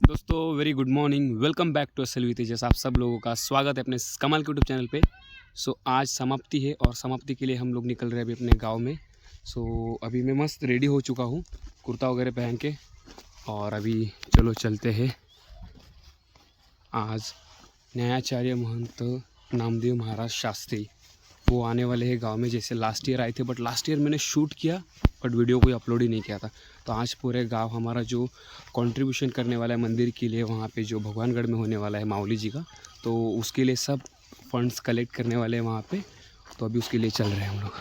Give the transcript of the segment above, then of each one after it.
दोस्तों very good morning, welcome back to Asal with Tejas. आप सब लोगों का स्वागत है अपने कमाल के यूट्यूब चैनल पे। आज समाप्ति है और समाप्ति के लिए हम लोग निकल रहे हैं अभी अपने गांव में। अभी मैं मस्त रेडी हो चुका हूँ कुर्ता वगैरह पहन के, और अभी चलो चलते हैं। आज न्यायाचार्य महंत नामदेव महाराज शास्त्री वो आने वाले हैं गांव में। जैसे लास्ट ईयर आए थे, बट लास्ट ईयर मैंने शूट किया बट वीडियो कोई अपलोड ही नहीं किया था। तो आज पूरे गांव हमारा जो कंट्रीब्यूशन करने वाला है मंदिर के लिए, वहाँ पे जो भगवानगढ़ में होने वाला है माऊली जी का, तो उसके लिए सब फंड्स कलेक्ट करने वाले हैं वहाँ पे। तो अभी उसके लिए चल रहे हैं हम लोग।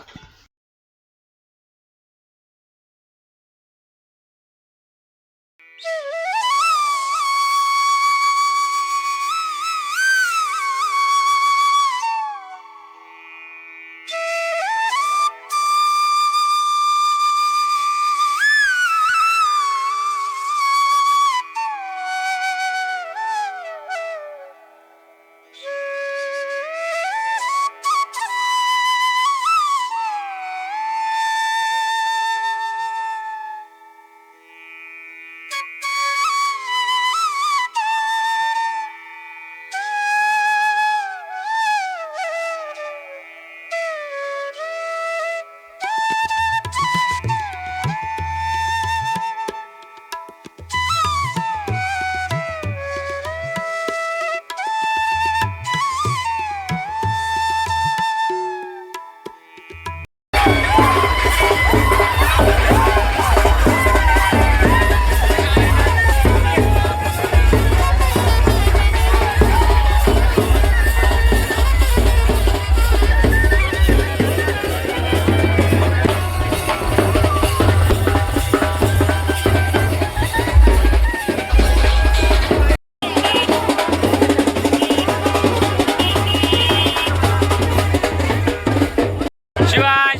शिवाज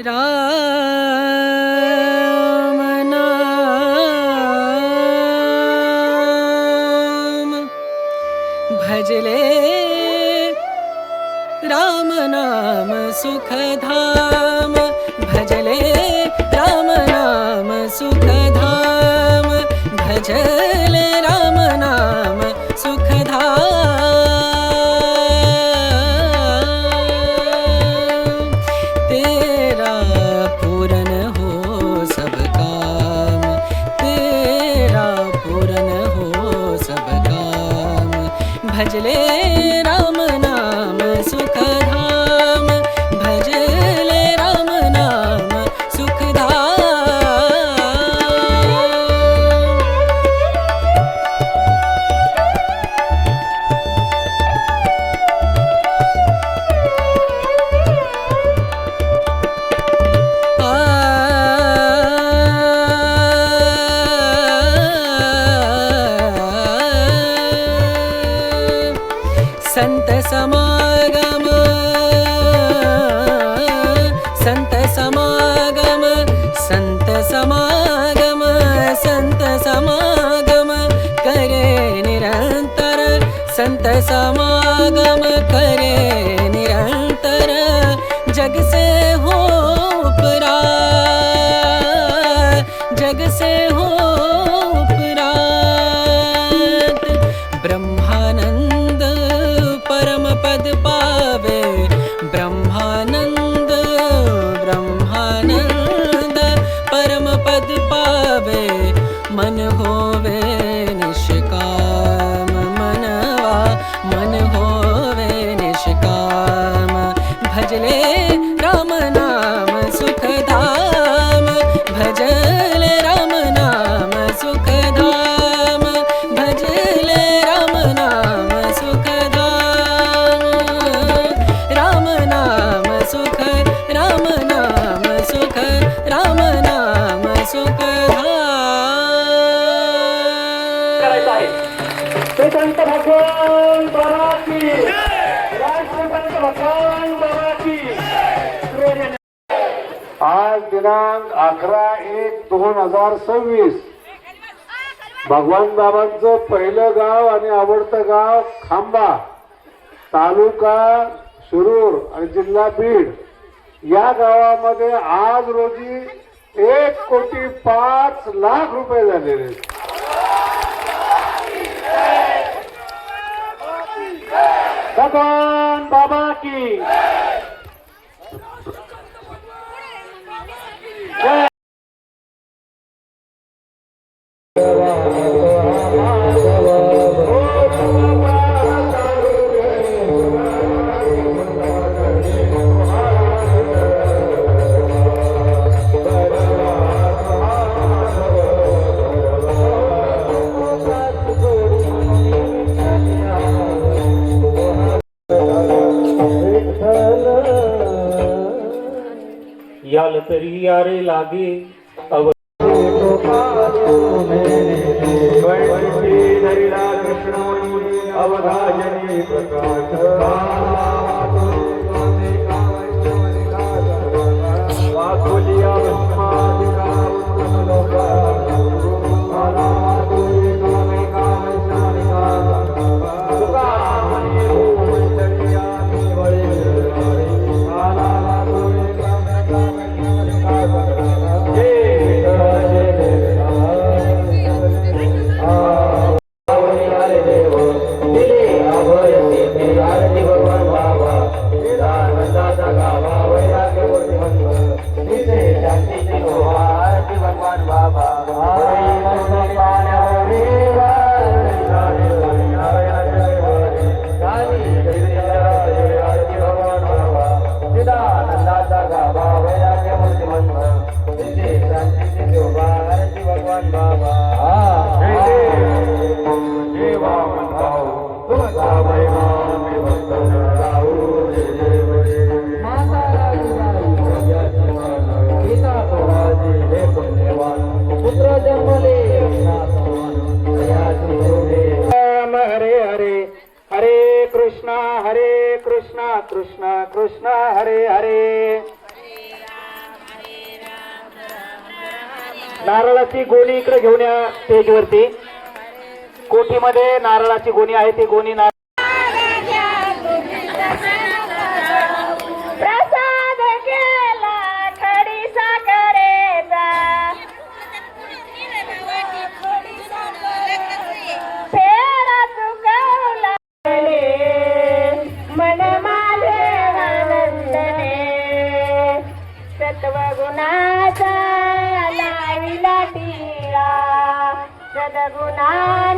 राम नाम भजले राम नाम सुखधाम भजले राम नाम सुखधाम भजले राम नाम सुखधाम तेरा पूरन हो सब काम तेरा पूरन हो सब काम भजले राम नाम सुखधाम भजले राम नाम सुखधाम। संत समागम संत समागम संत समागम संत समागम करे निरंतर संत समागम करे निरंतर जग से हो उपरात जग से हो उपरात ब्रह्मानंद परम पद पावे ब्रह्मानंद ब्रह्मानंद परम पद पावे मन होवे निष्काम मनवा मन होवे निष्काम भजले राम नाम सुखधाम भजले राम नाम सुखधाम भजले राम नाम सुखधाम राम नाम सुख राम नाम सुख राम नाम सुखधाम। करायचं आहे ते संत भगवान बाबाची राष्ट्रसंत भगवान बाबाची। आज दिनांक 11/1/2026 भगवान बाबांचं पहिलं गाव आणि आवडतं गाव खांबा, तालुका शिरूर आणि जिल्हा बीड या गावामध्ये आज रोजी 1,05,00,000 रुपये झालेले आहेत. भगवान बाबा की जय. याल तरी यारे लागे अवधाजनी प्रकाश कृष्ण कृष्ण हरे हरे. नारळाची गोणी इकडे घेऊन या स्टेजवरती. कोठीमध्ये नारळाची गोणी आहे ती गोणी प्रसाद केला खडी साखरेचा फेरा चुकवला मन माझे आनंदने सत्वगुणाचा लाविला टिळा सद्गुणा